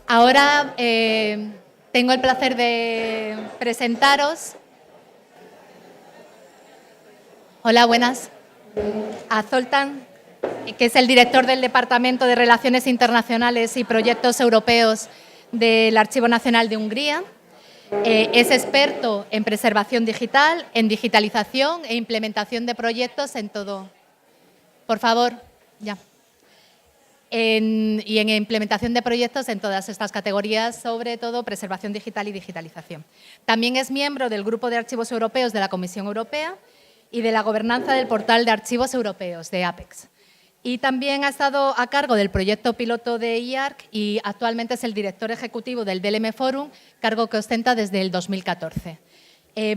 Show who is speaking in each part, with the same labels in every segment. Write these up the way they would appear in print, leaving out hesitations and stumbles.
Speaker 1: Ahora tengo el placer de presentaros. Hola, buenas. A Zoltán, que es el director del Departamento de Relaciones Internacionales y Proyectos Europeos del Archivo Nacional de Hungría. Es experto en preservación digital, en digitalización e implementación de proyectos en todo. Por favor, ya. Y en implementación de proyectos en todas estas categorías, sobre todo preservación digital y digitalización. También es miembro del Grupo de Archivos Europeos de la Comisión Europea y de la gobernanza del Portal de Archivos Europeos, de APEX. Y también ha estado a cargo del proyecto piloto de IARC y actualmente es el director ejecutivo del DLM Forum, cargo que ostenta desde el 2014.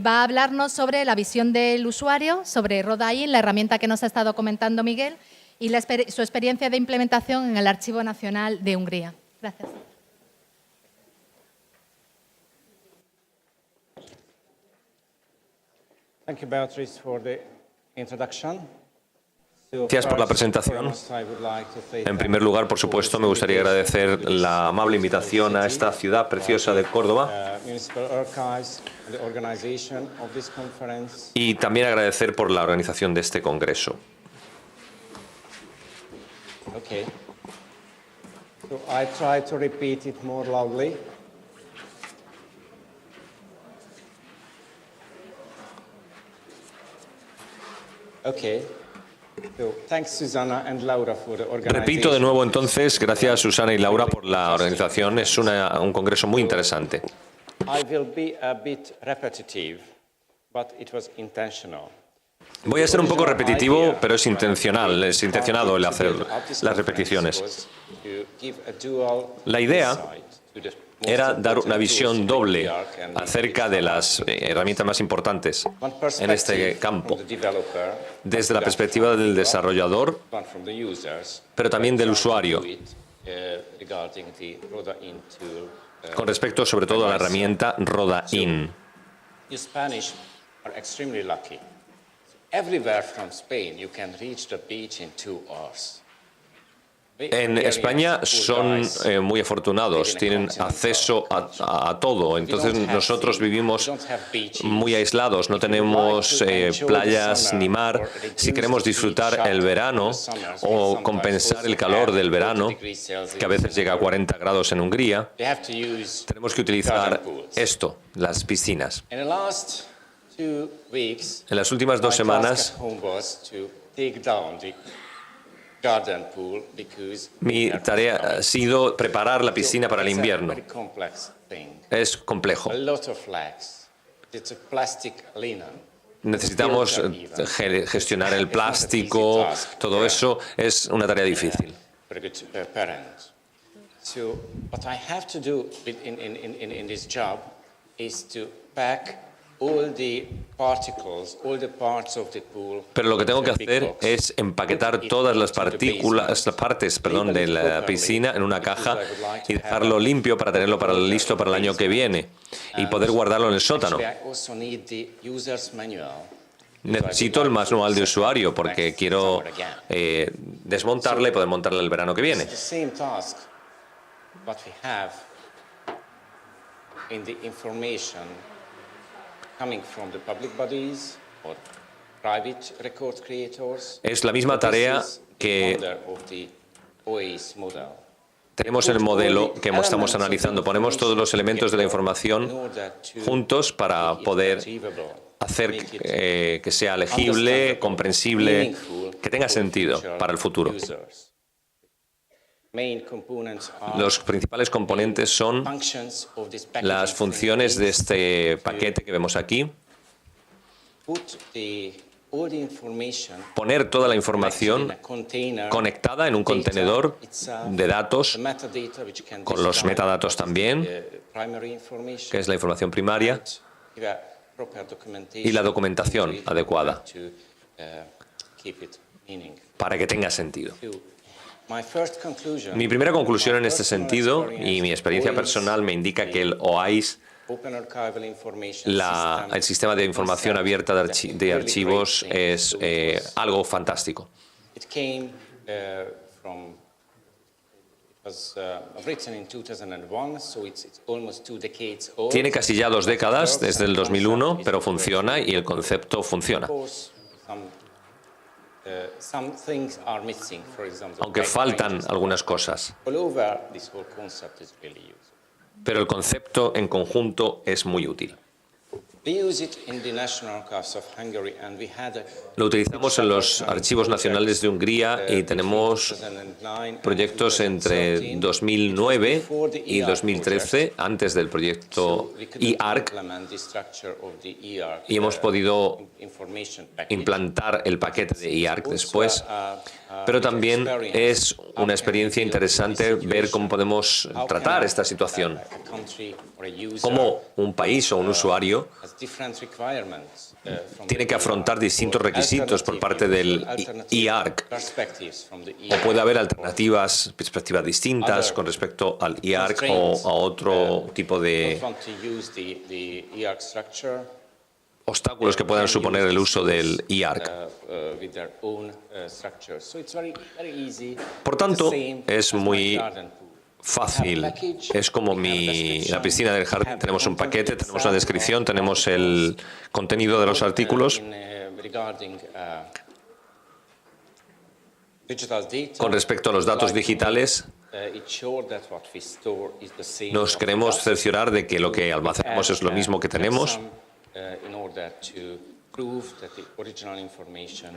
Speaker 1: Va a hablarnos sobre la visión del usuario, sobre RODA-IN, la herramienta que nos ha estado comentando Miguel, y su experiencia de implementación en el Archivo Nacional de Hungría. Gracias.
Speaker 2: Thank you, Beatriz, for the introduction.
Speaker 3: Gracias por la presentación. En primer lugar, por supuesto, me gustaría agradecer la amable invitación a esta ciudad preciosa de Córdoba y también agradecer por la organización de este congreso.
Speaker 2: Okay. So I try to repeat it more loudly. Okay. So thanks Susana and Laura for the organization.
Speaker 3: Repito de nuevo entonces, gracias Susana y Laura por la organización. Es un congreso muy interesante.
Speaker 2: I will be a bit repetitive, but it was intentional.
Speaker 3: Voy a ser un poco repetitivo, pero es intencionado el hacer las repeticiones. La idea era dar una visión doble acerca de las herramientas más importantes en este campo, desde la perspectiva del desarrollador, pero también del usuario, con respecto sobre todo a la herramienta RODA-IN.
Speaker 2: Everywhere from Spain you can reach the beach in 2 hours.
Speaker 3: En España son muy afortunados, tienen acceso a todo, entonces nosotros vivimos muy aislados, no tenemos playas ni mar. Si queremos disfrutar el verano o compensar el calor del verano, que a veces llega a 40 grados en Hungría, tenemos que utilizar esto, las piscinas. En las últimas 2 semanas, mi tarea ha sido preparar la piscina para el invierno. Es complejo. Necesitamos gestionar el plástico, todo eso es una tarea difícil. Pero lo que tengo que hacer es empaquetar todas las partes de la piscina en una caja y dejarlo limpio para tenerlo listo para el año que viene y poder guardarlo en el sótano. Necesito el manual de usuario porque quiero desmontarla y poder montarla el verano que viene. Es la misma tarea que tenemos en el modelo que estamos analizando. Ponemos todos los elementos de la información juntos para poder hacer que sea legible, comprensible, que tenga sentido para el futuro. Los principales componentes son las funciones de este paquete que vemos aquí. Poner toda la información conectada en un contenedor de datos, con los metadatos también, que es la información primaria, y la documentación adecuada, para que tenga sentido. Mi primera conclusión en este sentido, y mi experiencia personal me indica que el OAIS, el sistema de información abierta de archivos, es algo fantástico. Tiene casi ya 2 décadas, desde el 2001, pero funciona y el concepto funciona. Aunque faltan algunas cosas. Pero el concepto en conjunto es muy útil. Lo utilizamos en los archivos nacionales de Hungría y tenemos proyectos entre 2009 y 2013, antes del proyecto IARC, y hemos podido implantar el paquete de IARC después. Pero también es una experiencia interesante ver cómo podemos tratar esta situación. Cómo un país o un usuario tiene que afrontar distintos requisitos por parte del IARC. O puede haber alternativas, perspectivas distintas con respecto al IARC o a otro tipo de obstáculos que puedan suponer el uso del IARC. Por tanto, es muy fácil. Es como la piscina del jardín. Tenemos un paquete, tenemos una descripción, tenemos el contenido de los artículos. Con respecto a los datos digitales, nos queremos cerciorar de que lo que almacenamos es lo mismo que tenemos.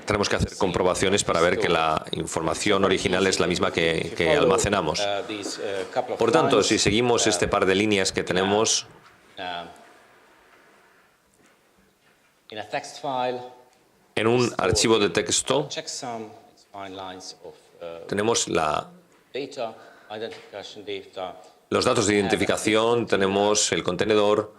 Speaker 3: Tenemos que hacer comprobaciones para ver que la información original es la misma que almacenamos. Por tanto, si seguimos este par de líneas que tenemos, en un archivo de texto tenemos los datos de identificación, tenemos el contenedor,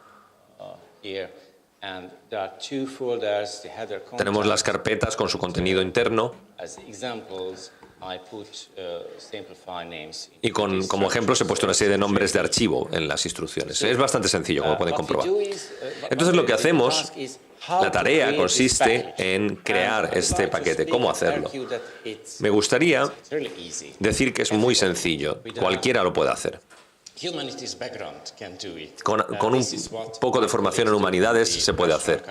Speaker 3: tenemos las carpetas con su contenido interno y como ejemplos he puesto una serie de nombres de archivo en las instrucciones. Es bastante sencillo, como pueden comprobar. Entonces lo que hacemos, la tarea consiste en crear este paquete. ¿Cómo hacerlo? Me gustaría decir que es muy sencillo. Cualquiera lo puede hacer. Con un poco de formación en humanidades se puede hacer.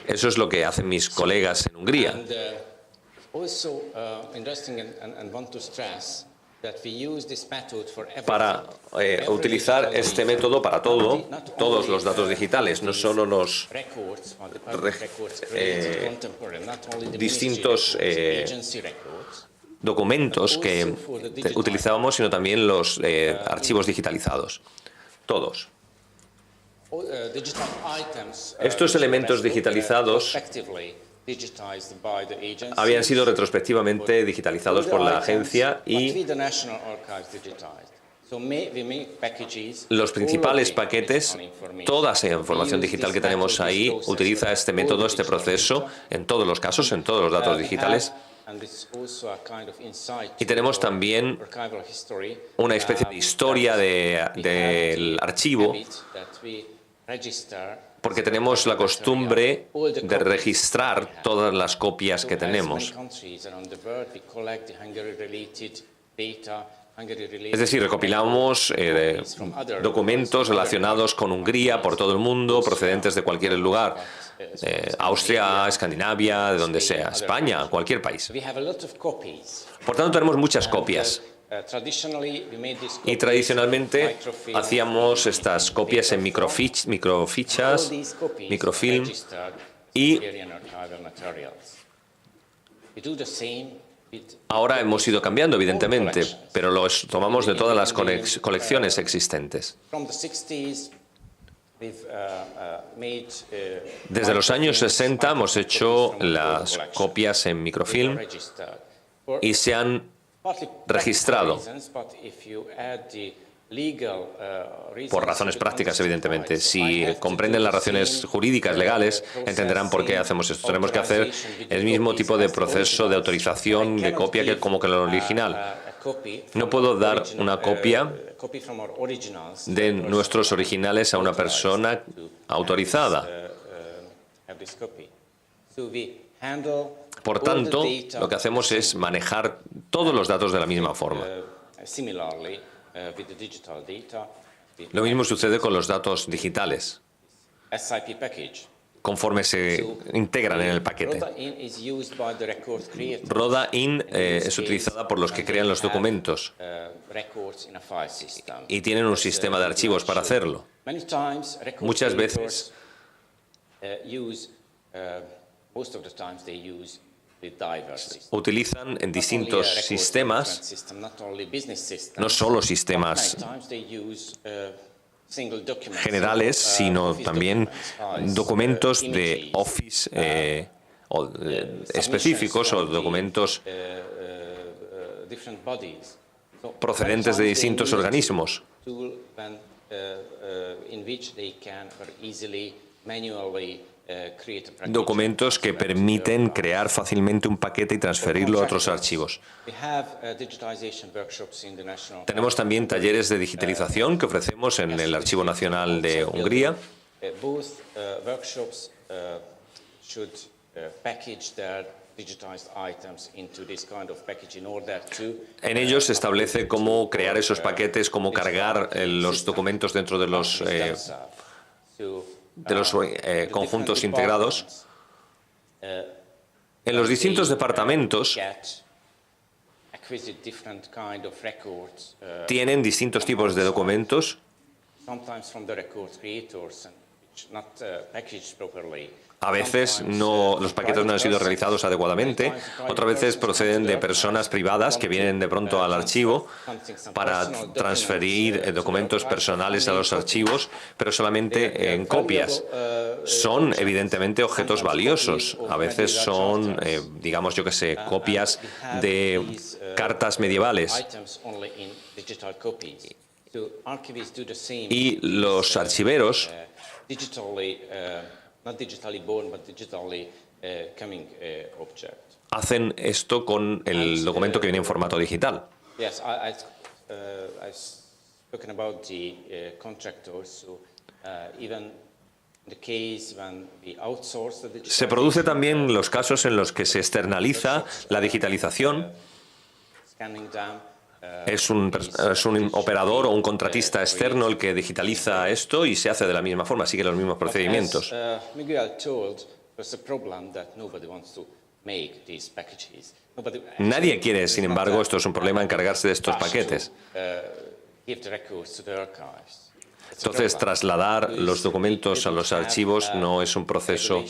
Speaker 3: Eso es lo que hacen mis colegas en Hungría. Para utilizar este método para todos los datos digitales, no solo los distintos documentos que utilizábamos, sino también los archivos digitalizados. Todos. Estos elementos digitalizados habían sido retrospectivamente digitalizados por la agencia y los principales paquetes, toda esa información digital que tenemos ahí, utiliza este método, este proceso, en todos los casos, en todos los datos digitales. Y tenemos también una especie de historia del archivo, porque tenemos la costumbre de registrar todas las copias que tenemos. Es decir, recopilamos documentos relacionados con Hungría por todo el mundo, procedentes de cualquier lugar, Austria, Escandinavia, de donde sea, España, cualquier país. Por tanto, tenemos muchas copias. Y tradicionalmente hacíamos estas copias en microfichas, microfilm, y ahora hemos ido cambiando, evidentemente, pero los tomamos de todas las colecciones existentes. Desde los años 60 hemos hecho las copias en microfilm y se han registrado por razones prácticas, evidentemente. Si comprenden las razones jurídicas, legales, entenderán por qué hacemos esto. Tenemos que hacer el mismo tipo de proceso de autorización de copia que como que el original. No puedo dar una copia de nuestros originales a una persona autorizada. Por tanto, lo que hacemos es manejar todos los datos de la misma forma.
Speaker 2: with the digital data, the
Speaker 3: Lo mismo sucede con los datos digitales,
Speaker 2: SIP package.
Speaker 3: conforme se integran en el paquete.
Speaker 2: RODA-IN is used by the record creators.
Speaker 3: RODA-IN es utilizada por los que crean los documentos
Speaker 2: Records in a file system.
Speaker 3: y tienen un sistema de archivos para hacerlo.
Speaker 2: Many times, record
Speaker 3: Muchas
Speaker 2: creators,
Speaker 3: veces
Speaker 2: most of the times they use the diverse system.
Speaker 3: utilizan en distintos
Speaker 2: Not only a record
Speaker 3: sistemas,
Speaker 2: management system, not only business systems,
Speaker 3: no solo
Speaker 2: but
Speaker 3: sistemas
Speaker 2: many times they use, single documents,
Speaker 3: generales, sino
Speaker 2: office
Speaker 3: también
Speaker 2: documents,
Speaker 3: documentos de
Speaker 2: images,
Speaker 3: Office específicos o documentos
Speaker 2: different bodies. So,
Speaker 3: procedentes de
Speaker 2: sometimes they
Speaker 3: distintos
Speaker 2: use
Speaker 3: organismos.
Speaker 2: tool when, in which they can very easily, manually create a package.
Speaker 3: Documentos que permiten crear fácilmente un paquete y transferirlo a otros archivos.
Speaker 2: We have digitization workshops in the national.
Speaker 3: Tenemos también talleres de digitalización que ofrecemos en el Archivo Nacional de Hungría.
Speaker 2: Both workshops should package their digitized items into this kind of package in order to.
Speaker 3: En ellos se establece cómo crear esos paquetes, cómo cargar los documentos dentro de los conjuntos integrados. En los distintos departamentos tienen distintos tipos de documentos. A veces los paquetes no han sido realizados adecuadamente, otras veces proceden de personas privadas que vienen de pronto al archivo para transferir documentos personales a los archivos, pero solamente en copias. Son evidentemente objetos valiosos. A veces son, digamos, yo que sé, copias de cartas medievales. Y los archiveros hacen esto con el documento que viene en formato digital. Se produce también los casos en los que se externaliza la digitalización. Es un operador o un contratista externo el que digitaliza esto y se hace de la misma forma, sigue los mismos procedimientos. Nadie quiere, sin embargo, esto es un problema, encargarse de estos paquetes. Entonces, trasladar los documentos a los archivos no es un proceso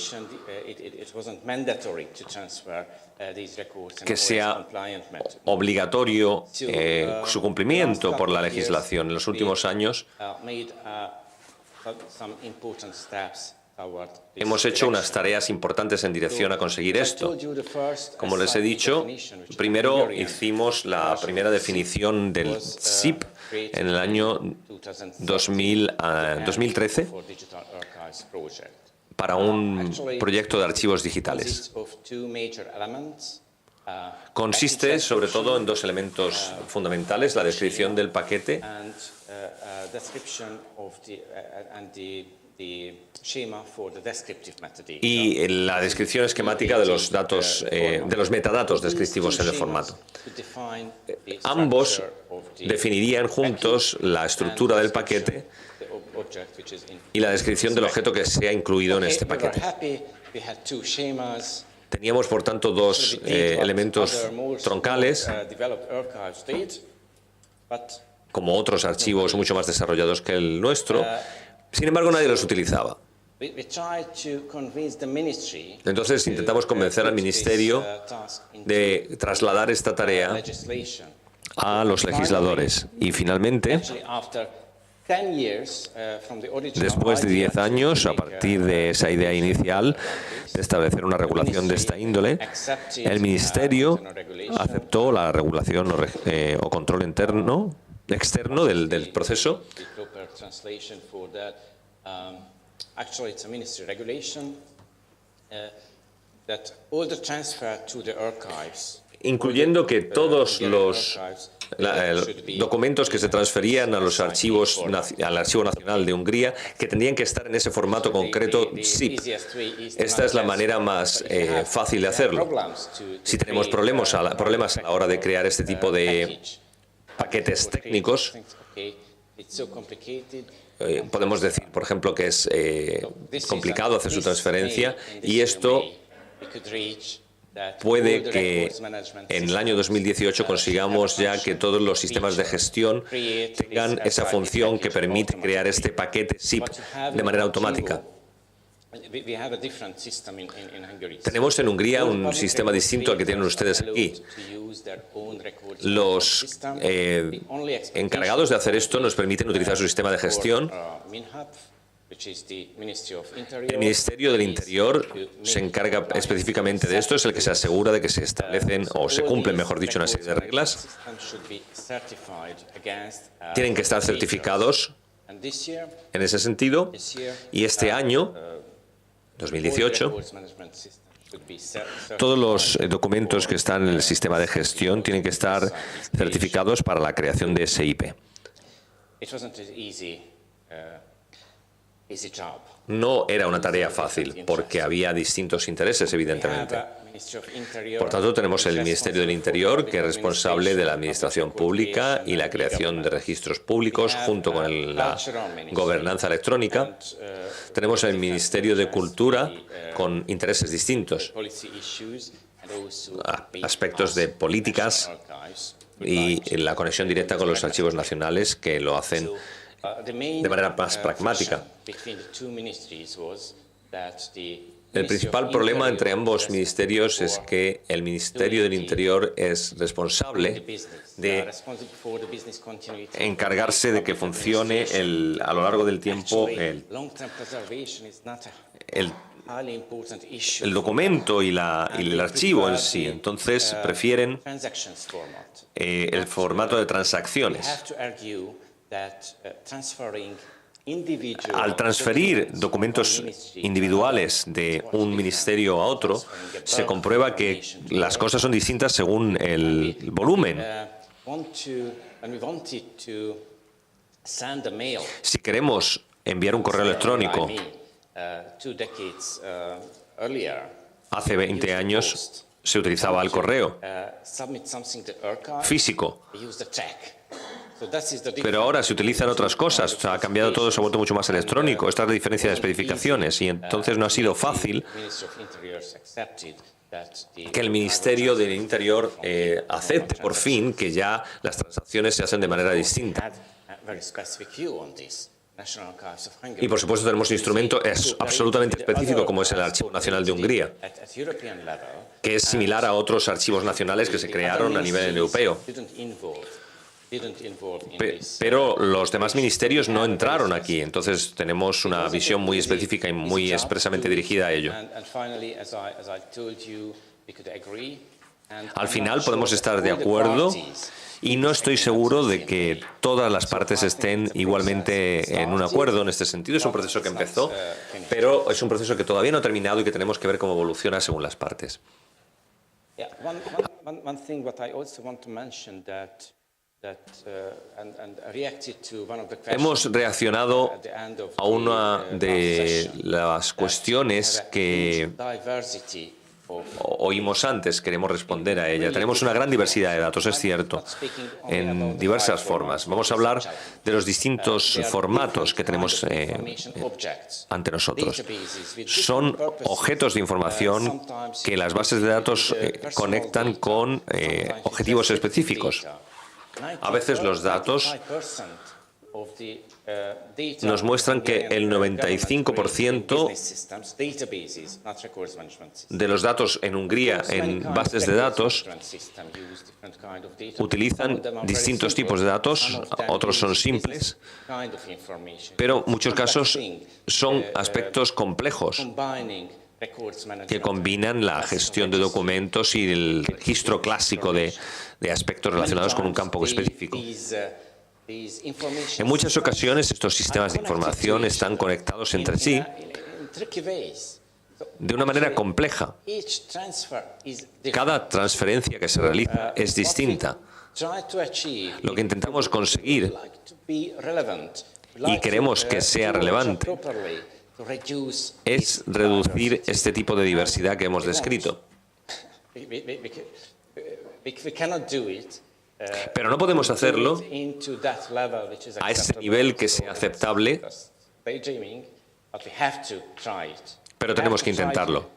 Speaker 3: que sea obligatorio su cumplimiento por la legislación. En los últimos años hemos hecho unas tareas importantes en dirección a conseguir esto. Como les he dicho, primero hicimos la primera definición del SIP en el año 2013 para un proyecto de archivos digitales. Consiste sobre todo en dos elementos fundamentales: la descripción del paquete y la descripción esquemática de los datos, de los metadatos descriptivos en el formato. Ambos definirían juntos la estructura del paquete y la descripción del objeto que sea incluido en este paquete. Teníamos, por tanto, dos elementos troncales, como otros archivos mucho más desarrollados que el nuestro. Sin embargo, nadie los utilizaba. Entonces intentamos convencer al Ministerio de trasladar esta tarea a los legisladores. Y finalmente, después de 10 años, a partir de esa idea inicial de establecer una regulación de esta índole, el Ministerio aceptó la regulación o control externo del proceso. Actually, it's a ministry regulation that all the transfer to the archives, incluyendo que todos los documentos que se transferían a los archivos, al Archivo Nacional de Hungría, que tendrían que estar en ese formato concreto SIP. Esta es la manera más fácil de hacerlo. Si tenemos problemas a la hora de crear este tipo de paquetes técnicos. Podemos decir, por ejemplo, que es complicado hacer su transferencia y esto puede que en el año 2018 consigamos ya que todos los sistemas de gestión tengan esa función que permite crear este paquete SIP de manera automática. Tenemos en Hungría un sistema distinto al que tienen ustedes aquí. Los encargados de hacer esto nos permiten utilizar su sistema de gestión. El Ministerio del Interior se encarga específicamente de esto, es el que se asegura de que se establecen o se cumplen, mejor dicho, una serie de reglas. Tienen que estar certificados en ese sentido y este año, 2018, todos los documentos que están en el sistema de gestión tienen que estar certificados para la creación de SIP. No era una tarea fácil, porque había distintos intereses, evidentemente. Por tanto, tenemos el Ministerio del Interior, que es responsable de la administración pública y la creación de registros públicos, junto con la gobernanza electrónica. Tenemos el Ministerio de Cultura, con intereses distintos, aspectos de políticas y la conexión directa con los archivos nacionales, que lo hacen de manera más pragmática. El principal problema entre ambos ministerios es que el Ministerio del Interior es responsable de encargarse de que funcione a lo largo del tiempo el documento y el archivo en sí. Entonces prefieren el formato de transacciones. Al transferir documentos individuales de un ministerio a otro, se comprueba que las cosas son distintas según el volumen. Si queremos enviar un correo electrónico hace 20 años, se utilizaba el correo físico. Pero ahora se utilizan otras cosas, ha cambiado todo, se ha vuelto mucho más electrónico. Esta es la diferencia de especificaciones y entonces no ha sido fácil que el Ministerio del Interior acepte por fin que ya las transacciones se hacen de manera distinta. Y por supuesto tenemos un instrumento absolutamente específico como es el Archivo Nacional de Hungría, que es similar a otros archivos nacionales que se crearon a nivel europeo. Pero los demás ministerios no entraron aquí, entonces tenemos una visión muy específica y muy expresamente dirigida a ello. Al final podemos estar de acuerdo y no estoy seguro de que todas las partes estén igualmente en un acuerdo en este sentido. Es un proceso que empezó, pero es un proceso que todavía no ha terminado y que tenemos que ver cómo evoluciona según las partes. Hemos reaccionado a una de las cuestiones que oímos antes, queremos responder a ella. Tenemos una gran diversidad de datos, es cierto, en diversas formas. Vamos a hablar de los distintos formatos que tenemos ante nosotros. Son objetos de información que las bases de datos conectan con objetivos específicos. A veces los datos nos muestran que el 95% de los datos en Hungría en bases de datos utilizan distintos tipos de datos, otros son simples, pero en muchos casos son aspectos complejos que combinan la gestión de documentos y el registro clásico de aspectos relacionados con un campo específico. En muchas ocasiones estos sistemas de información están conectados entre sí de una manera compleja. Cada transferencia que se realiza es distinta. Lo que intentamos conseguir y queremos que sea relevante es reducir este tipo de diversidad que hemos descrito. Pero no podemos hacerlo a ese nivel que sea aceptable, pero tenemos que intentarlo.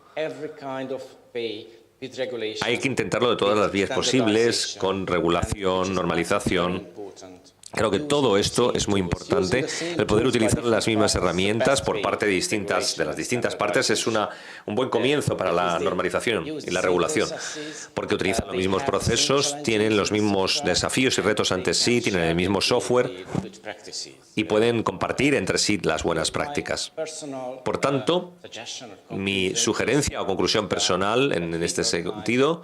Speaker 3: Hay que intentarlo de todas las vías posibles, con regulación, normalización. Creo que todo esto es muy importante. El poder utilizar las mismas herramientas por parte de las distintas partes es un buen comienzo para la normalización y la regulación, porque utilizan los mismos procesos, tienen los mismos desafíos y retos ante sí, tienen el mismo software y pueden compartir entre sí las buenas prácticas. Por tanto, mi sugerencia o conclusión personal en este sentido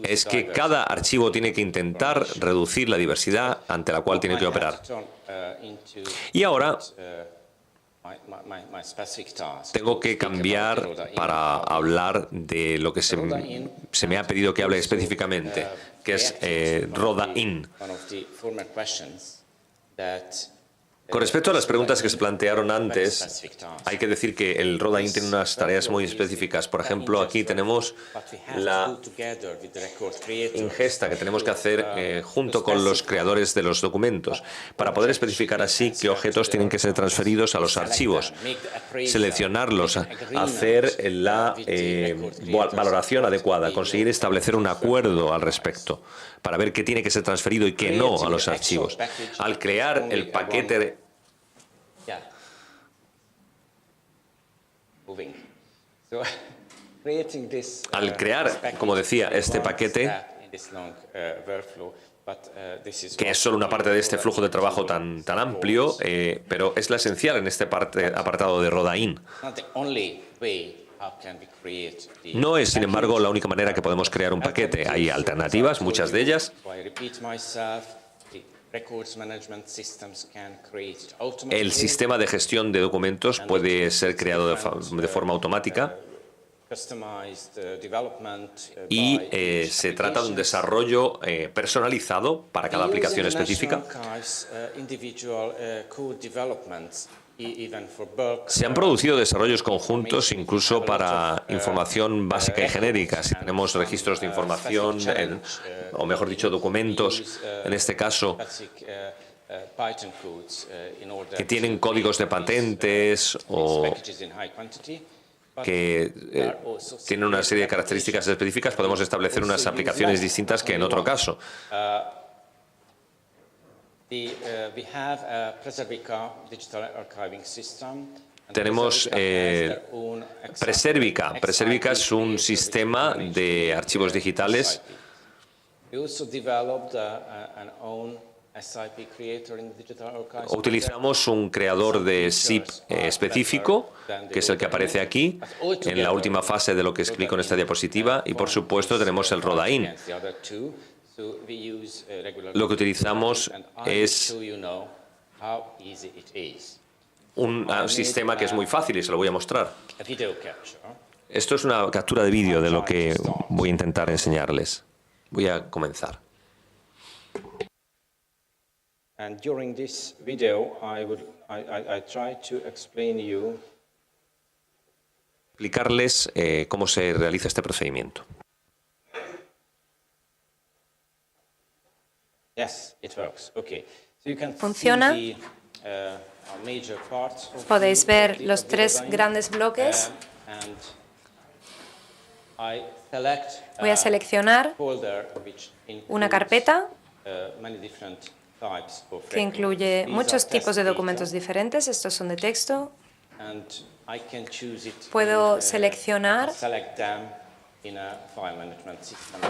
Speaker 3: es que cada archivo tiene que intentar reducir la diversidad ante la cual tiene que operar. Y ahora tengo que cambiar para hablar de lo que se me ha pedido que hable específicamente, que es RODA-IN. Con respecto a las preguntas que se plantearon antes, hay que decir que el RODA-IN tiene unas tareas muy específicas. Por ejemplo, aquí tenemos la ingesta que tenemos que hacer junto con los creadores de los documentos, para poder especificar así qué objetos tienen que ser transferidos a los archivos, seleccionarlos, hacer la valoración adecuada, conseguir establecer un acuerdo al respecto, para ver qué tiene que ser transferido y qué no a los archivos. Al crear el paquete como decía, este paquete, que es solo una parte de este flujo de trabajo tan amplio, pero es la esencial en este apartado de RODA-IN. No es, sin embargo, la única manera que podemos crear un paquete. Hay alternativas, muchas de ellas. El sistema de gestión de documentos puede ser creado de forma automática y se trata de un desarrollo personalizado para cada aplicación específica. Se han producido desarrollos conjuntos incluso para información básica y genérica. Si tenemos registros de información, o mejor dicho, documentos, en este caso, que tienen códigos de patentes o que tienen una serie de características específicas, podemos establecer unas aplicaciones distintas que en otro caso. Tenemos Preservica. Preservica es un sistema de archivos digitales. Utilizamos un creador de SIP específico, que es el que aparece aquí, en la última fase de lo que explico en esta diapositiva, y por supuesto tenemos el RODA-IN. Lo que utilizamos es un sistema que es muy fácil y se lo voy a mostrar. Esto es una captura de vídeo de lo que voy a intentar enseñarles. Voy a comenzar.
Speaker 2: And during this video, I try to explain you
Speaker 3: explicarles cómo se realiza este procedimiento.
Speaker 2: Yes, it works. Okay. So you can
Speaker 4: Funciona.
Speaker 2: see the, major parts of
Speaker 4: Podéis ver los tres grandes bloques.
Speaker 2: and I select
Speaker 4: Voy a seleccionar
Speaker 2: folder which
Speaker 4: una
Speaker 2: includes,
Speaker 4: carpeta
Speaker 2: many different types of
Speaker 4: que incluye muchos tipos de documentos diferentes. Estos son de texto.
Speaker 2: and I can choose it
Speaker 4: Puedo
Speaker 2: in,
Speaker 4: seleccionar
Speaker 2: select them in a file management system.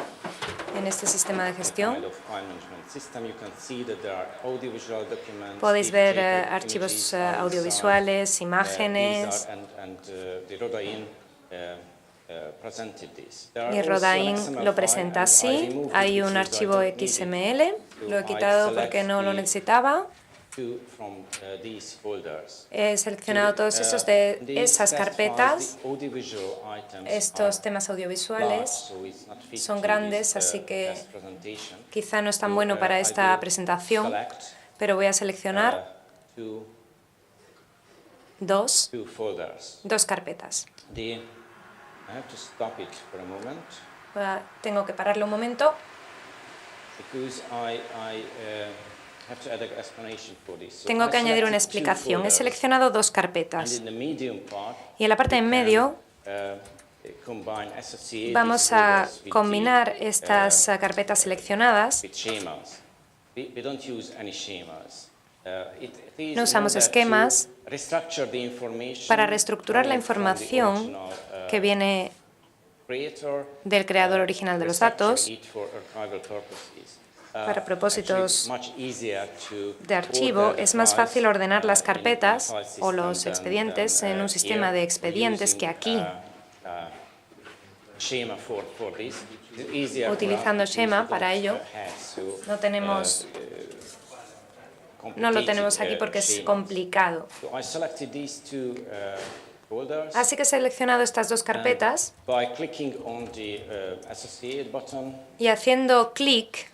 Speaker 4: en este sistema de
Speaker 2: Kind
Speaker 4: gestión.
Speaker 2: of file management system, you can see that there are audiovisual documents,
Speaker 4: Podéis
Speaker 2: GIF,
Speaker 4: ver
Speaker 2: JPEG
Speaker 4: archivos
Speaker 2: images,
Speaker 4: audiovisuales,
Speaker 2: these
Speaker 4: imágenes.
Speaker 2: are, and the RODA-IN presented this. There are
Speaker 4: Y
Speaker 2: also
Speaker 4: RODA-IN
Speaker 2: an XML
Speaker 4: lo presenta
Speaker 2: file, and I
Speaker 4: así.
Speaker 2: removed
Speaker 4: Hay
Speaker 2: it
Speaker 4: un
Speaker 2: because I
Speaker 4: archivo
Speaker 2: don't need it.
Speaker 4: XML. Lo he
Speaker 2: So I
Speaker 4: quitado
Speaker 2: select
Speaker 4: porque no lo
Speaker 2: the
Speaker 4: necesitaba.
Speaker 2: two from these folders.
Speaker 4: He seleccionado todos estos de
Speaker 2: This
Speaker 4: esas
Speaker 2: specifies
Speaker 4: carpetas.
Speaker 2: the audiovisual items
Speaker 4: Estos
Speaker 2: are
Speaker 4: temas
Speaker 2: large,
Speaker 4: audiovisuales
Speaker 2: so it's not fit
Speaker 4: son
Speaker 2: to
Speaker 4: grandes,
Speaker 2: this,
Speaker 4: así que
Speaker 2: test presentation.
Speaker 4: quizá no es tan
Speaker 2: So,
Speaker 4: bueno para
Speaker 2: I
Speaker 4: esta
Speaker 2: will
Speaker 4: presentación,
Speaker 2: select,
Speaker 4: pero voy a seleccionar
Speaker 2: two
Speaker 4: dos
Speaker 2: folders.
Speaker 4: carpetas.
Speaker 2: I have to stop it for a moment.
Speaker 4: Tengo que pararlo un momento. Tengo que añadir una explicación. He seleccionado dos carpetas y en la parte de en medio vamos a combinar estas carpetas seleccionadas. No usamos esquemas para reestructurar la información que viene del creador original de los datos. Para propósitos de archivo, es más fácil ordenar las carpetas o los expedientes en un sistema de expedientes que aquí. Utilizando Schema para ello, no lo tenemos aquí porque es complicado. Así que he seleccionado estas dos carpetas y haciendo clic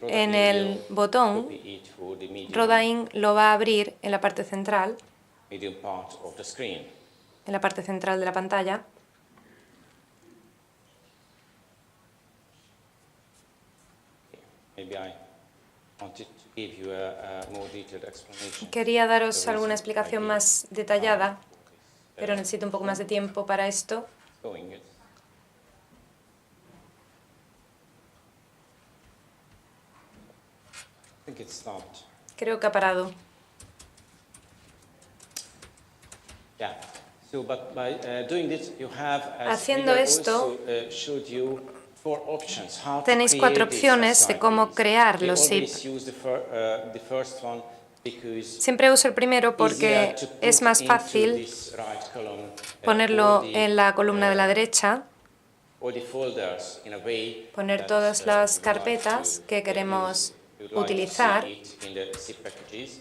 Speaker 4: en el botón, Rodain lo va a abrir en la parte central, de la pantalla. Quería daros alguna explicación más detallada, pero necesito un poco más de tiempo para esto. Creo que ha parado. Haciendo esto, tenéis 4 opciones de cómo crear los SIP. Siempre uso el primero porque es más fácil ponerlo en la columna de la derecha, poner todas las carpetas que queremos utilizar,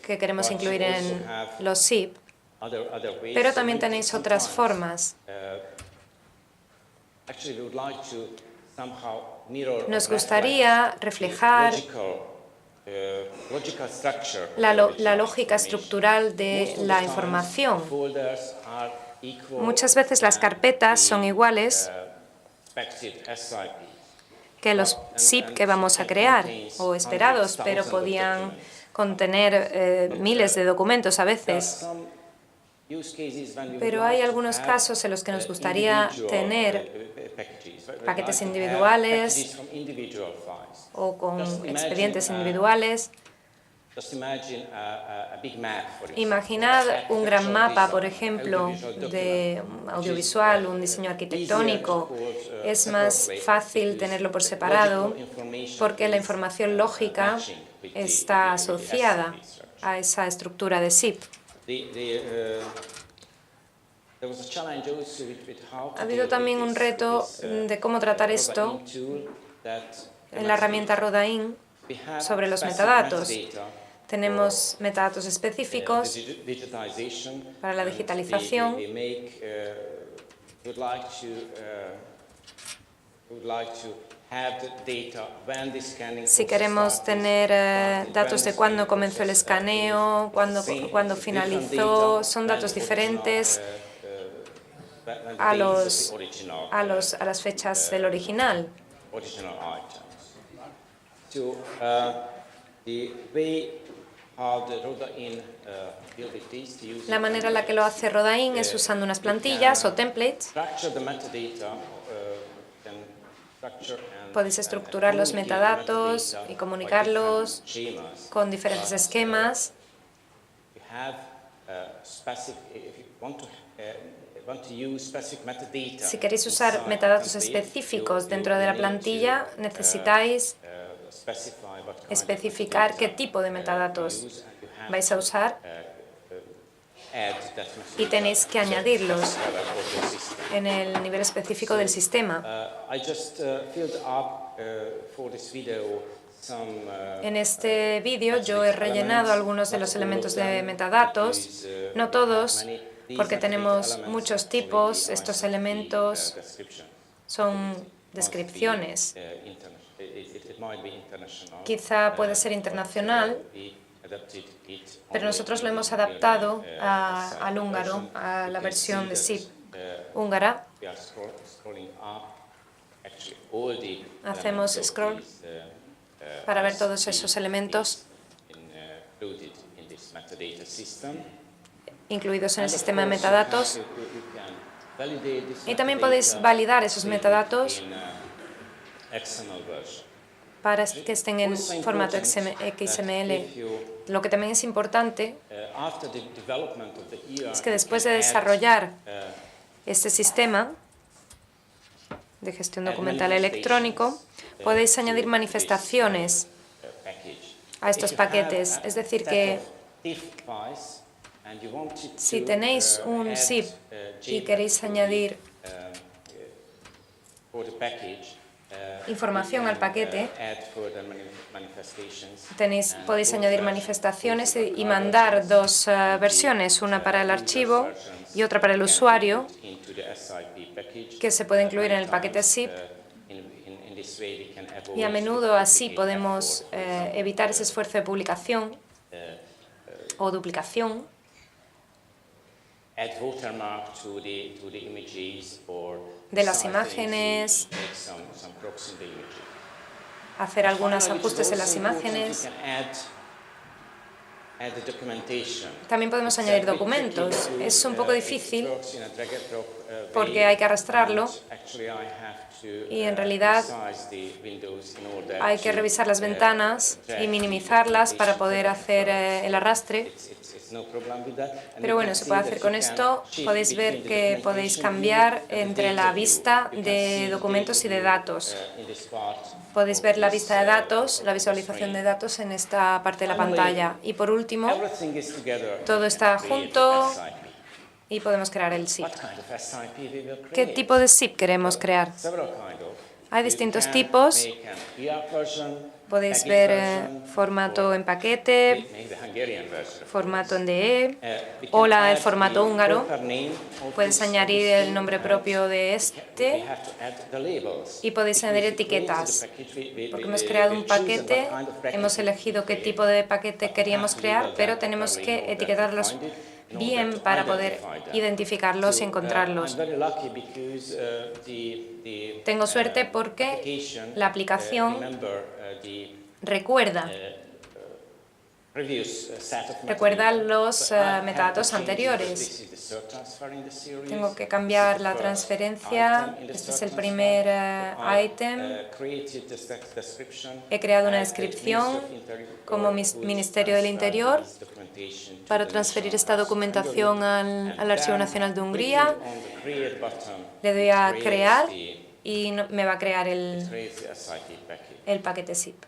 Speaker 4: que queremos incluir en los SIP, pero también tenéis otras formas. Nos gustaría reflejar la lógica estructural de la información. Muchas veces las carpetas son iguales que los SIP que vamos a crear o esperados, pero podían contener miles de documentos a veces. Pero hay algunos casos en los que nos gustaría tener paquetes individuales o con expedientes individuales. Imaginad un gran mapa, por ejemplo, de audiovisual, un diseño arquitectónico. Es más fácil tenerlo por separado porque la información lógica está asociada a esa estructura de SIP. Ha habido también un reto de cómo tratar esto en la herramienta Rodain sobre los metadatos. Tenemos metadatos específicos para la digitalización. Si queremos tener datos de cuándo comenzó el escaneo, cuándo finalizó, son datos diferentes a las fechas del original. La manera en la que lo hace Rodain es usando unas plantillas o templates. Podéis estructurar los metadatos y comunicarlos con diferentes esquemas. Si queréis usar metadatos específicos dentro de la plantilla, necesitáis especificar qué tipo de metadatos vais a usar y tenéis que añadirlos en el nivel específico del sistema. En este vídeo yo he rellenado algunos de los elementos de metadatos, no todos, porque tenemos muchos tipos. Estos elementos son descripciones. Quizá puede ser internacional, pero nosotros lo hemos adaptado al húngaro, a la versión de SIP húngara. Hacemos scroll para ver todos esos elementos incluidos en el sistema de metadatos. Y también podéis validar esos metadatos para que estén en formato XML. Lo que también es importante es que después de desarrollar este sistema de gestión documental electrónico, podéis añadir manifestaciones a estos paquetes. Es decir, que si tenéis un zip y queréis añadir información al paquete, podéis añadir manifestaciones y mandar dos versiones, una para el archivo y otra para el usuario, que se puede incluir en el paquete zip. Y a menudo así podemos evitar ese esfuerzo de publicación o duplicación. De las imágenes, hacer algunos ajustes en las imágenes. También podemos añadir documentos. Es un poco difícil porque hay que arrastrarlo y en realidad hay que revisar las ventanas y minimizarlas para poder hacer el arrastre. Pero bueno, se puede hacer con esto. Podéis ver que podéis cambiar entre la vista de documentos y de datos. Podéis ver la vista de datos, la visualización de datos en esta parte de la pantalla. Y por último, todo está junto y podemos crear el zip. ¿Qué tipo de zip queremos crear? Hay distintos tipos. Podéis ver formato en paquete, formato en DE, o el formato húngaro. Puedes añadir el nombre propio de este y podéis añadir etiquetas. Porque hemos creado un paquete, hemos elegido qué tipo de paquete queríamos crear, pero tenemos que etiquetarlos bien para poder identificarlos y encontrarlos. Tengo suerte porque la aplicación recuerda los metadatos anteriores. Tengo que cambiar la transferencia. Este es el primer ítem. He creado una descripción como Ministerio del Interior para transferir esta documentación al Archivo Nacional de Hungría. Le doy a crear y me va a crear el paquete zip.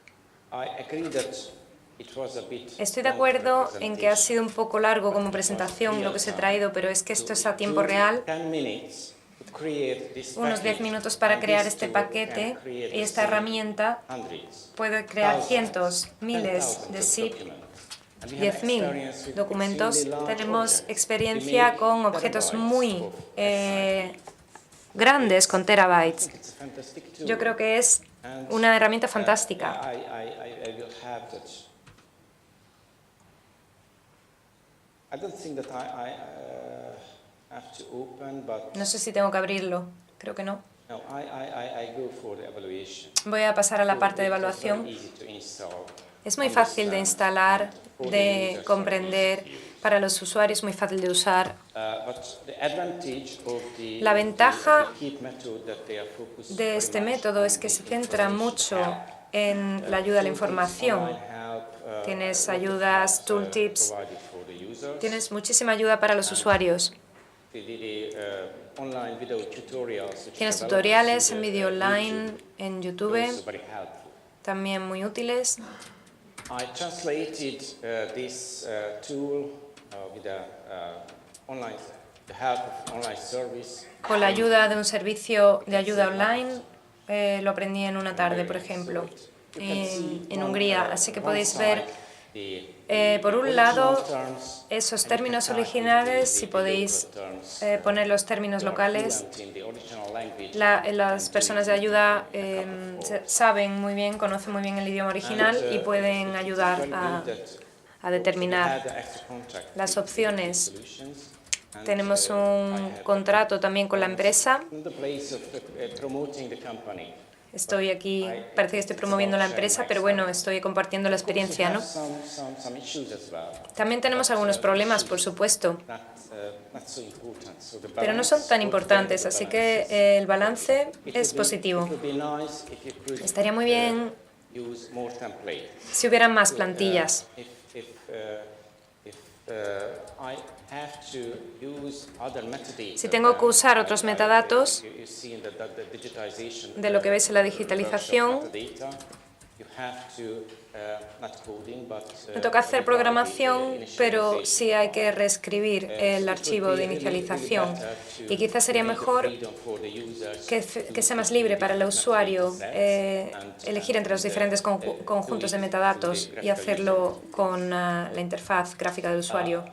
Speaker 4: Estoy de acuerdo en que ha sido un poco largo como presentación lo que os he traído, pero es que esto es a tiempo real. Unos 10 minutos para crear este paquete y esta herramienta puede crear cientos, miles de zip, 10.000 documentos. Tenemos experiencia con objetos muy grandes, con terabytes. Yo creo que es una herramienta fantástica. No sé si tengo que abrirlo, creo que no. Voy a pasar a la parte de evaluación. Es muy fácil de instalar, de comprender, para los usuarios muy fácil de usar. La ventaja de este método es que se centra mucho en la ayuda a la información. Tienes ayudas, tooltips, tienes muchísima ayuda para los usuarios. Tienes tutoriales en vídeo online en YouTube, también muy útiles. Con la ayuda de un servicio de ayuda online, lo aprendí en una tarde, por ejemplo, en Hungría. Así que podéis ver, por un lado, esos términos originales, y podéis poner los términos locales. Las personas de ayuda saben muy bien, conocen muy bien el idioma original y pueden ayudar a determinar las opciones Tenemos un contrato también con la empresa.
Speaker 2: In the place of promoting the company,
Speaker 4: Estoy aquí, parece que estoy promoviendo la empresa, pero bueno, estoy compartiendo la experiencia, ¿no?
Speaker 2: some issues as well.
Speaker 4: También tenemos algunos problemas, por supuesto,
Speaker 2: Not so important. So the
Speaker 4: pero no
Speaker 2: balance
Speaker 4: son tan
Speaker 2: would
Speaker 4: importantes,
Speaker 2: be the
Speaker 4: así
Speaker 2: balance.
Speaker 4: que el balance
Speaker 2: It
Speaker 4: es
Speaker 2: would be-
Speaker 4: positivo.
Speaker 2: It would be nice if you could
Speaker 4: Estaría muy bien
Speaker 2: use more templates.
Speaker 4: si hubieran más plantillas.
Speaker 2: If I have to use other metadata,
Speaker 4: Si tengo que usar otros metadatos
Speaker 2: you see in the digitization,
Speaker 4: de lo que ves en la digitalización,
Speaker 2: metadata, you have to, not coding, but,
Speaker 4: me toca hacer programación, pero
Speaker 2: initialization.
Speaker 4: sí hay que reescribir el archivo de inicialización. Y quizás sería mejor que sea más libre para el usuario elegir entre los diferentes conjuntos de metadatos y hacerlo con la interfaz gráfica del usuario.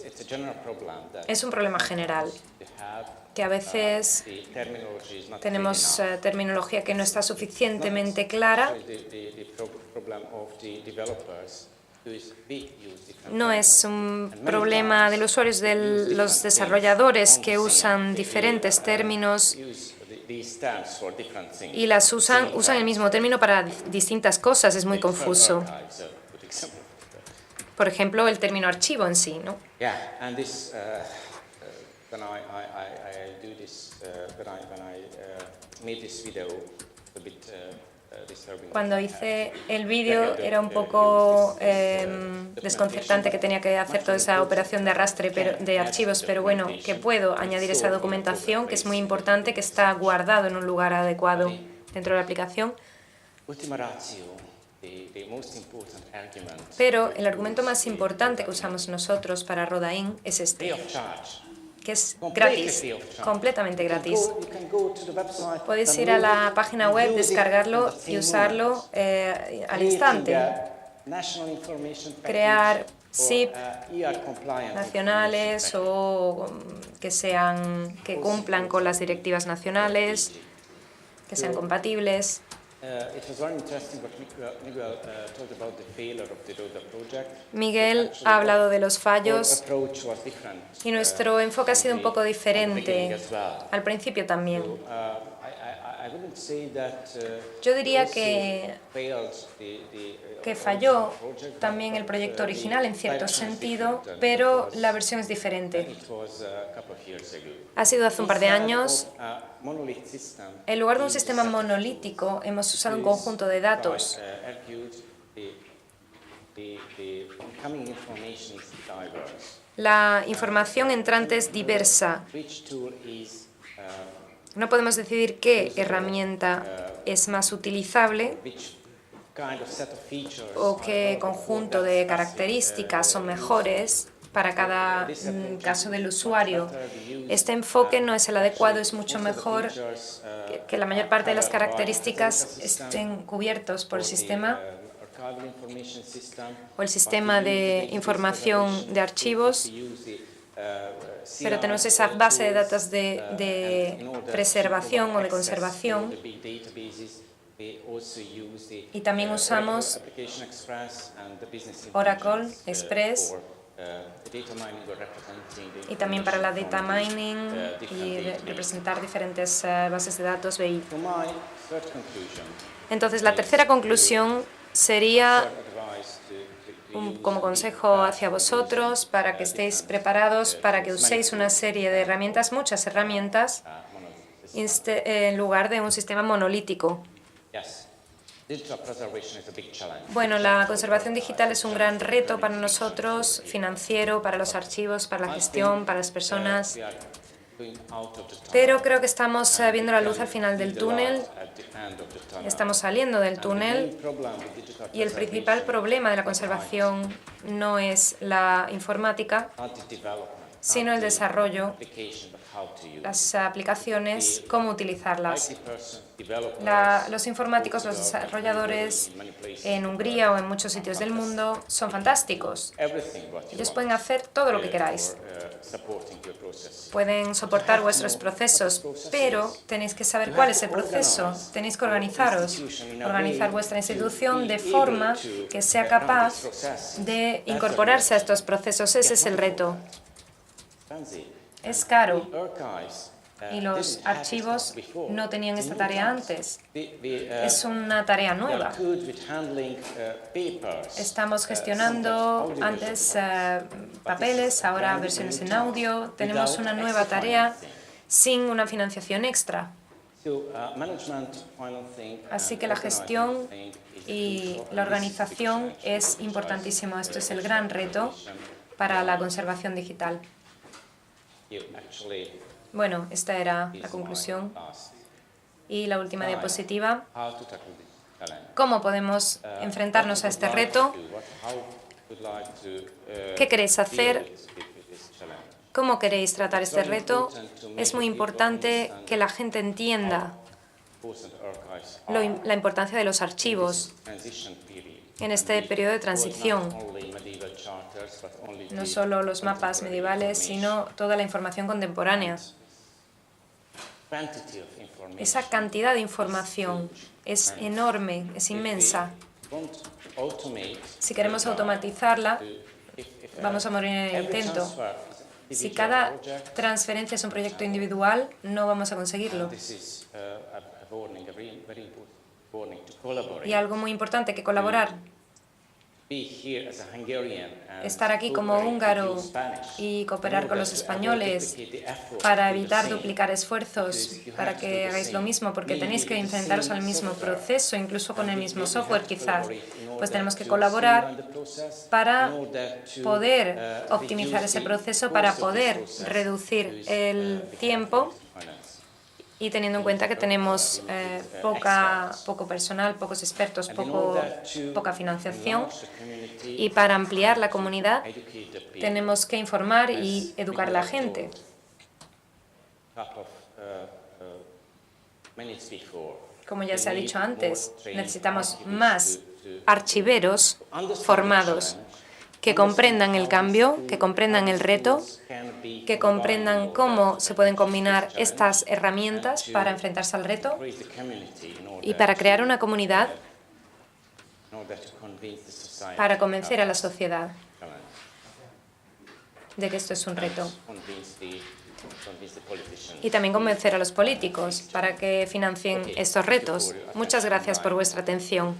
Speaker 2: It's a general problem that
Speaker 4: Es un problema general,
Speaker 2: you have
Speaker 4: que a veces
Speaker 2: the terminology is not
Speaker 4: tenemos
Speaker 2: clear enough.
Speaker 4: terminología que no está suficientemente clara.
Speaker 2: The problem of the developers is we use different
Speaker 4: No es un problema del usuario, es de los desarrolladores que usan diferentes términos
Speaker 2: use these terms for different things.
Speaker 4: y usan el mismo término para distintas cosas, es muy confuso.
Speaker 2: Archives, a good example.
Speaker 4: Por ejemplo, el término archivo en sí, ¿no?
Speaker 2: Yeah, and this when I do this when I made this video a bit disturbing.
Speaker 4: Cuando hice el vídeo era un poco desconcertante que tenía que hacer toda esa operación de arrastre de archivos, pero bueno, que puedo añadir esa documentación, que es muy importante, que está guardado en un lugar adecuado dentro de la aplicación.
Speaker 2: Ultima ratio, the most important argument.
Speaker 4: Pero el argumento más importante que usamos nosotros para Rodain es
Speaker 2: Free
Speaker 4: este,
Speaker 2: of charge.
Speaker 4: que es
Speaker 2: Completely
Speaker 4: gratis,
Speaker 2: free of charge.
Speaker 4: completamente gratis.
Speaker 2: You can go to the website,
Speaker 4: Podéis ir a la página web, descargarlo y usarlo al instante. Crear SIP nacionales o que cumplan con las directivas nacionales, que sean compatibles. Miguel ha hablado de los fallos y nuestro enfoque ha sido un poco diferente. Al principio también. Yo diría que falló también el proyecto original en cierto sentido, pero la versión es diferente. Ha sido hace un par de años. En lugar de un sistema monolítico, hemos usado un conjunto de datos. La información entrante es diversa. No podemos decidir qué herramienta es más utilizable o qué conjunto de características son mejores para cada caso del usuario. Este enfoque no es el adecuado, es mucho mejor que la mayor parte de las características estén cubiertos por el sistema o el sistema de información de archivos, pero tenemos esa base de datos de preservación o de conservación y también usamos Oracle Express y también para la data mining y representar diferentes bases de datos BI. Entonces, la tercera conclusión sería como consejo hacia vosotros para que estéis preparados, para que uséis una serie de herramientas, muchas herramientas, en lugar de un sistema monolítico. Bueno, la conservación digital es un gran reto para nosotros, financiero, para los archivos, para la gestión, para las personas. Pero creo que estamos viendo la luz al final del túnel, estamos saliendo del túnel y el principal problema de la conservación no es la informática, sino el desarrollo, las aplicaciones, cómo utilizarlas. Los informáticos, los desarrolladores en Hungría o en muchos sitios del mundo son fantásticos. Ellos pueden hacer todo lo que queráis. Pueden soportar vuestros procesos, pero tenéis que saber cuál es el proceso. Tenéis que organizar vuestra institución de forma que sea capaz de incorporarse a estos procesos. Ese es el reto. Es caro y los archivos no tenían esta tarea antes. Es una tarea nueva. Estamos gestionando antes papeles, ahora versiones en audio. Tenemos una nueva tarea sin una financiación extra. Así que la gestión y la organización es importantísimo. Esto es el gran reto para la conservación digital. Bueno, esta era la conclusión. Y la última diapositiva. ¿Cómo podemos enfrentarnos a este reto? ¿Qué queréis hacer? ¿Cómo queréis tratar este reto? Es muy importante que la gente entienda la importancia de los archivos en este periodo de transición. No solo los mapas medievales, sino toda la información contemporánea. Esa cantidad de información es enorme, es inmensa. Si queremos automatizarla, vamos a morir en el intento. Si cada transferencia es un proyecto individual, no vamos a conseguirlo. Y algo muy importante, que colaborar. Estar aquí como húngaro y cooperar con los españoles para evitar duplicar esfuerzos, para que hagáis lo mismo, porque tenéis que enfrentaros al mismo proceso, incluso con el mismo software quizás. Pues tenemos que colaborar para poder optimizar ese proceso, para poder reducir el tiempo, y teniendo en cuenta que tenemos poco personal, pocos expertos, poca financiación, y para ampliar la comunidad tenemos que informar y educar a la gente. Como ya se ha dicho antes, necesitamos más archiveros formados que comprendan el cambio, que comprendan el reto, que comprendan cómo se pueden combinar estas herramientas para enfrentarse al reto y para crear una comunidad para convencer a la sociedad de que esto es un reto. Y también convencer a los políticos para que financien estos retos. Muchas gracias por vuestra atención.